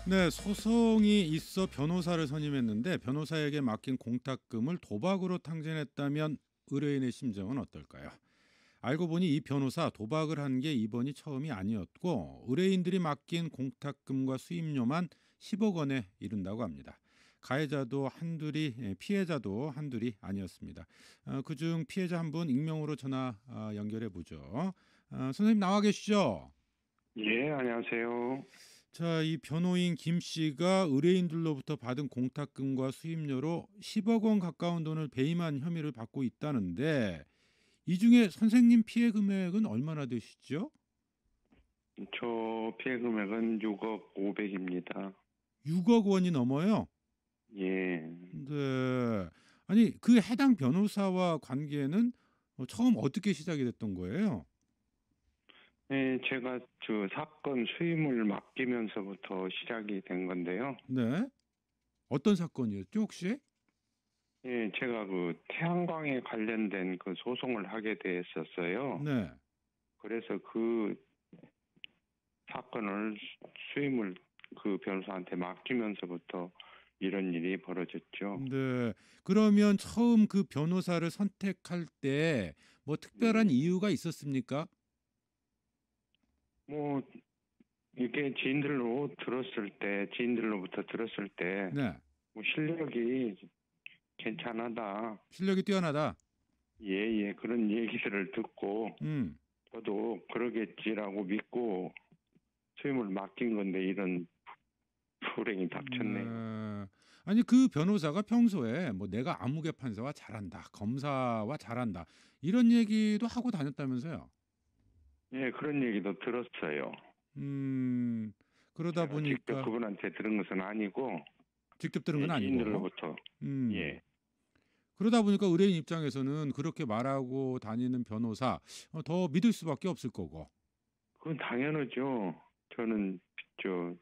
네, 소송이 있어 변호사를 선임했는데 변호사에게 맡긴 공탁금을 도박으로 탕진했다면 의뢰인의 심정은 어떨까요? 알고 보니 이 변호사 도박을 한 게 이번이 처음이 아니었고 의뢰인들이 맡긴 공탁금과 수임료만 10억 원에 이른다고 합니다. 가해자도 한둘이 피해자도 한둘이 아니었습니다. 그중 피해자 한 분 익명으로 전화 연결해 보죠. 선생님 나와 계시죠? 예, 안녕하세요. 자, 이 변호인 김 씨가 의뢰인들로부터 받은 공탁금과 수임료로 10억 원 가까운 돈을 배임한 혐의를 받고 있다는데 이 중에 선생님 피해 금액은 얼마나 되시죠? 저 피해 금액은 6억 5백입니다. 6억 원이 넘어요. 예. 네. 아니, 그 해당 변호사와 관계는 처음 어떻게 시작이 됐던 거예요? 예, 제가 그 사건 수임을 맡기면서부터 시작이 된 건데요. 네. 어떤 사건이었죠, 혹시? 예, 제가 그 태양광에 관련된 그 소송을 하게 됐었어요. 네. 그래서 그 사건을 수임을 그 변호사한테 맡기면서부터 이런 일이 벌어졌죠. 네. 그러면 처음 그 변호사를 선택할 때 뭐 특별한 예. 이유가 있었습니까? 뭐 이게 지인들로부터 들었을 때 네. 뭐 실력이 괜찮하다. 실력이 뛰어나다. 예, 그런 얘기들을 듣고 음. 저도 그러겠지라고 믿고 수임을 맡긴 건데 이런 불행이 닥쳤네요. 아니 그 변호사가 평소에 뭐 내가 아무개 판사와 잘한다, 검사와 잘한다 이런 얘기도 하고 다녔다면서요. 예, 그런 얘기도 들었어요. 음. 그러다 제가 직접 보니까 그분한테 들은 것은 아니고 직접 들은 예, 건 아니고. 지인들로부터. 음. 예, 그러다 보니까 의뢰인 입장에서는 그렇게 말하고 다니는 변호사 더 믿을 수밖에 없을 거고. 그건 당연하죠. 저는 저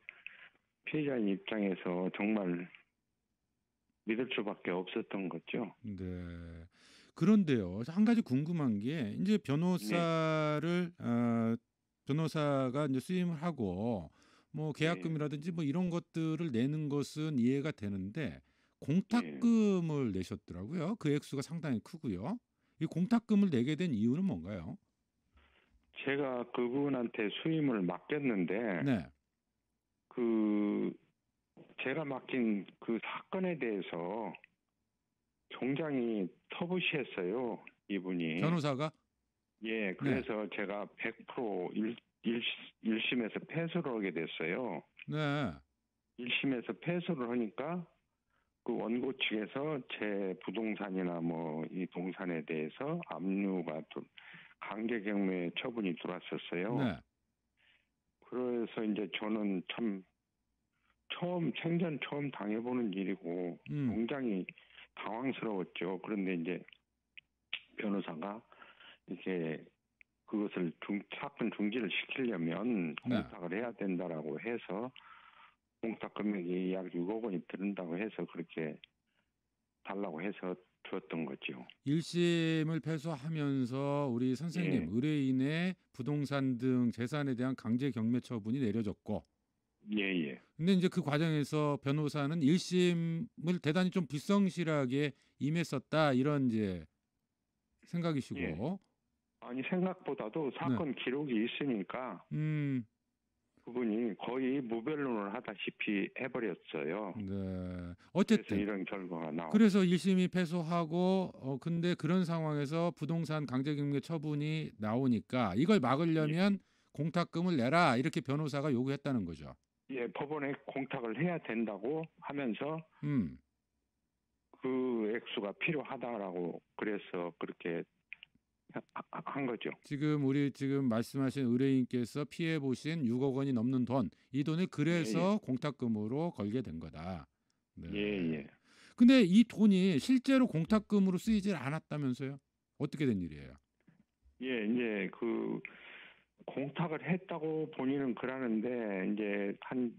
피해자인 입장에서 정말 믿을 수밖에 없었던 거죠. 네. 그런데요. 한 가지 궁금한 게 이제 네, 변호사가 이제 수임을 하고 뭐 예, 계약금이라든지 뭐 이런 것들을 내는 것은 이해가 되는데 예. 공탁금을 내셨더라고요. 그 액수가 상당히 크고요. 이 공탁금을 내게 된 이유는 뭔가요? 제가 그분한테 수임을 맡겼는데 네. 그 제가 맡긴 그 사건에 대해서 굉장히 터부시했어요, 이분이. 변호사가 예, 네. 그래서 제가 100% 1심에서 패소를 하게 됐어요. 네. 1심에서 패소를 하니까 그 원고 측에서 제 부동산이나 뭐 이 동산에 대해서 강제경매 처분이 들어왔었어요. 네. 그래서 이제 저는 참 생전 처음 당해보는 일이고 음. 굉장히 당황스러웠죠. 그런데 이제 변호사가 이제 그것을 사건 중지를 시키려면 네. 공탁을 해야 된다라고 해서 공탁 금액이 약 6억 원이 들은다고 해서 그렇게 달라고 해서 줬던 거죠. 1심을 패소하면서 우리 선생님 예, 의뢰인의 부동산 등 재산에 대한 강제 경매 처분이 내려졌고 예, 예, 근데 이제 그 과정에서 변호사는 1심을 대단히 좀 불성실하게 임했었다 이런 이제 예. 생각이시고 아니 생각보다도 네. 사건 기록이 있으니까 음. 그분이 거의 무변론을 하다시피 해버렸어요. 네. 그래서 어쨌든 이런 결과가 나왔죠. 그래서 1심이 패소하고 근데 그런 상황에서 부동산 강제 경매 처분이 나오니까 이걸 예, 막으려면 공탁금을 내라 이렇게 변호사가 요구했다는 거죠. 예, 법원에 공탁을 해야 된다고 하면서 음. 그 액수가 필요하다라고 그래서 그렇게 한 거죠. 우리 지금 말씀하신 의뢰인께서 피해 보신 6억 원이 넘는 돈, 이 돈을 예, 예, 그래서 공탁금으로 걸게 된 거다. 네. 예, 예. 근데 이 돈이 실제로 공탁금으로 쓰이질 않았다면서요? 어떻게 된 일이에요? 예, 이제 그 공탁을 했다고 본인은 그러는데 이제 한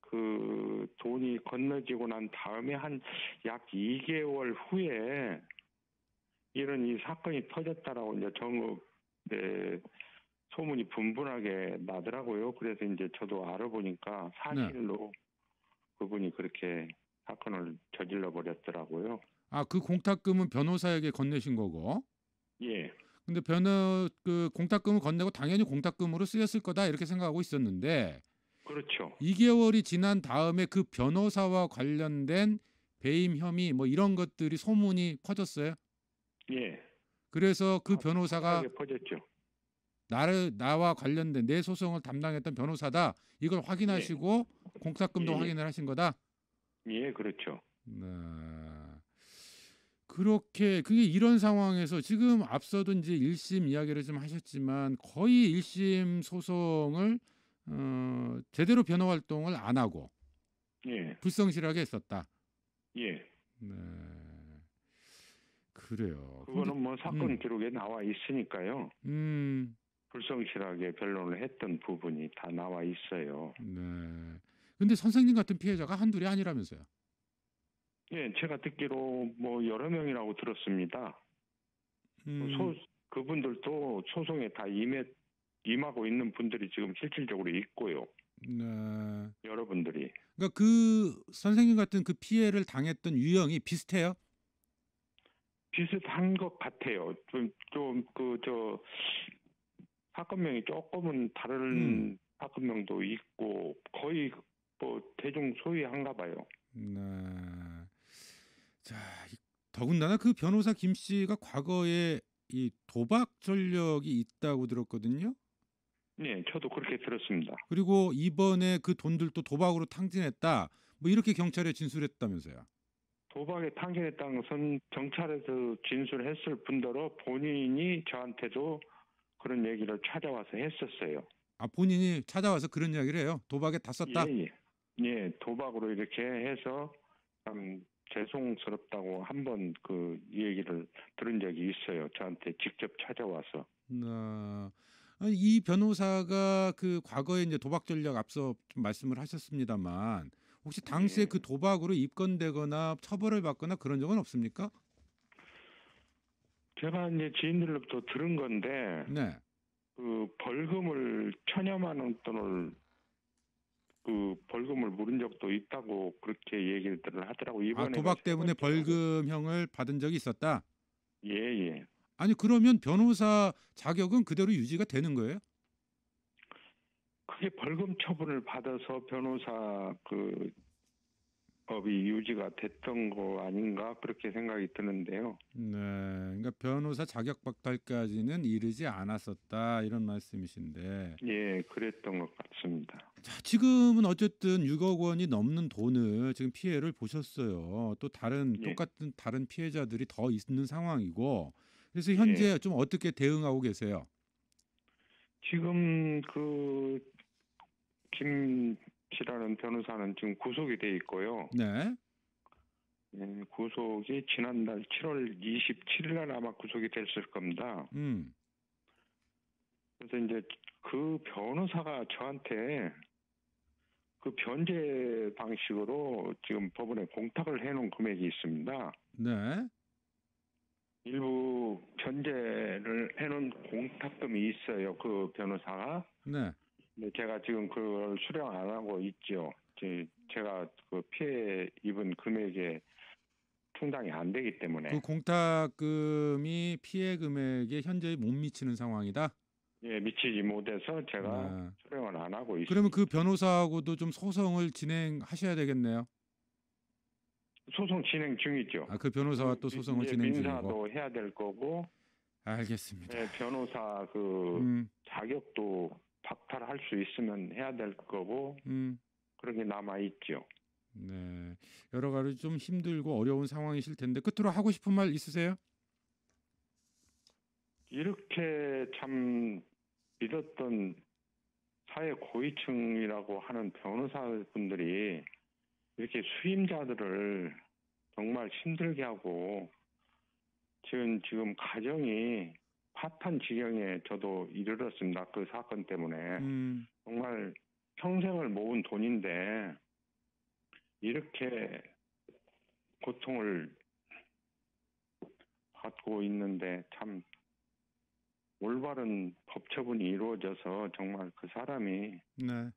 그 돈이 건너지고 난 다음에 한 약 2개월 후에 이런 이 사건이 터졌다라고 이제 전국에 소문이 분분하게 나더라고요. 그래서 이제 저도 알아보니까 네. 사실로 그분이 그렇게 사건을 저질러 버렸더라고요. 아, 그 공탁금은 변호사에게 건네신 거고. 예, 근데 그 공탁금을 건네고 당연히 공탁금으로 쓰였을 거다 이렇게 생각하고 있었는데 그렇죠. 2개월이 지난 다음에 그 변호사와 관련된 배임 혐의 뭐 이런 것들이 소문이 퍼졌어요. 예, 그래서 그 변호사가 빠르게 퍼졌죠. 나와 관련된 내 소송을 담당했던 변호사다 이걸 예, 확인하시고 예, 공탁금도 예, 확인을 하신 거다. 예, 그렇죠. 네. 그렇게 그게 이런 상황에서 지금 앞서도 이제 1심 이야기를 좀 하셨지만 거의 1심 소송을 제대로 변호 활동을 안 하고 예, 불성실하게 했었다. 예. 네. 그래요. 근데 그거는 뭐 사건 음. 기록에 나와 있으니까요. 음. 불성실하게 변론을 했던 부분이 다 나와 있어요. 네. 근데 선생님 같은 피해자가 한둘이 아니라면서요. 예, 제가 듣기로 뭐 여러 명이라고 들었습니다. 음. 그분들도 소송에 다 임하고 있는 분들이 지금 실질적으로 있고요. 네. 여러분들이. 그러니까 그 선생님 같은 그 피해를 당했던 유형이 비슷해요? 비슷한 것 같아요. 사건명이 조금은 음. 다른 사건명도 있고 거의 뭐 대중 소유한가 봐요. 네. 자, 더군다나 그 변호사 김 씨가 과거에 이 도박 전력이 있다고 들었거든요. 네, 저도 그렇게 들었습니다. 그리고 이번에 그 돈들도 도박으로 탕진했다. 뭐 이렇게 경찰에 진술했다면서요. 도박에 탕진했다는 것은 경찰에서 진술했을 뿐더러 본인이 저한테도 그런 얘기를 찾아와서 했었어요. 아, 본인이 찾아와서 그런 이야기를 해요. 도박에 다 예, 썼다. 예. 예, 도박으로 이렇게 해서 참 죄송스럽다고 한번 그 얘기를 들은 적이 있어요. 저한테 직접 찾아와서. 이 변호사가 그 과거에 이제 도박 전력 앞서 좀 말씀을 하셨습니다만 혹시 당시에 예. 그 도박으로 입건되거나 처벌을 받거나 그런 적은 없습니까? 제가 이제 지인들로부터 들은 건데 네. 그 벌금을 천여만 원 돈을 그 벌금을 물은 적도 있다고 그렇게 얘기를 하더라고. 아, 이번에가 도박 세 때문에 번째라고. 벌금형을 받은 적이 있었다. 예, 예. 아니 그러면 변호사 자격은 그대로 유지가 되는 거예요? 그게 벌금 처분을 받아서 변호사 그 법이 유지가 됐던 거 아닌가 그렇게 생각이 드는데요. 네. 그러니까 변호사 자격 박탈까지는 이르지 않았었다 이런 말씀이신데 예, 그랬던 것 같습니다. 자, 지금은 어쨌든 6억 원이 넘는 돈을 지금 피해를 보셨어요. 또 예, 똑같은 다른 피해자들이 더 있는 상황이고 그래서 예. 현재 좀 어떻게 대응하고 계세요? 지금 그 김 씨라는 변호사는 지금 구속이 돼 있고요. 네. 예, 구속이 지난달 7월 27일 날 아마 구속이 됐을 겁니다. 음. 그래서 이제 그 변호사가 저한테 그 변제 방식으로 지금 법원에 공탁을 해놓은 금액이 있습니다. 네. 일부 변제를 해놓은 공탁금이 있어요. 그 변호사가. 네. 근데 제가 지금 그걸 수령 안 하고 있죠. 제가 그 피해 입은 금액에 충당이 안 되기 그 때문에 공탁금이 피해 금액에 현저히 못 미치는 상황이다. 예, 미치지 못해서 제가 네. 수령을 안 하고 그러면 있습니다. 그 변호사하고도 좀 소송을 진행하셔야 되겠네요. 소송 진행 중이죠. 아, 그 변호사와 또 소송을 이제 진행 중이고. 민사도 해야 될 거고 알겠습니다. 예, 변호사 그 음. 자격도 박탈할 수 있으면 해야 될 거고 음. 그런 게 남아 있죠. 네. 여러 가지 좀 힘들고 어려운 상황이실 텐데 끝으로 하고 싶은 말 있으세요? 이렇게 참 믿었던 사회 고위층이라고 하는 변호사분들이 이렇게 수임자들을 정말 힘들게 하고 지금 가정이 파탄 지경에 저도 이르렀습니다. 그 사건 때문에 음. 정말 평생을 모은 돈인데 이렇게 고통을 받고 있는데 참 올바른 법 처분이 이루어져서 정말 그 사람이 네.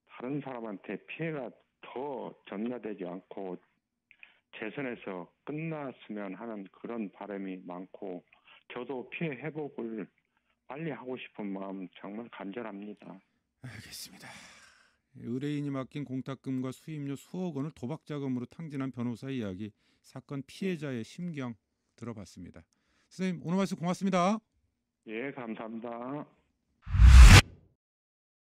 다른 사람한테 피해가 더 전가되지 않고 재선에서 끝났으면 하는 그런 바람이 많고 저도 피해 회복을 빨리 하고 싶은 마음 정말 간절합니다. 알겠습니다. 의뢰인이 맡긴 공탁금과 수임료 수억 원을 도박 자금으로 탕진한 변호사 이야기, 사건 피해자의 심경 들어봤습니다. 선생님 오늘 말씀 고맙습니다. 예, 감사합니다.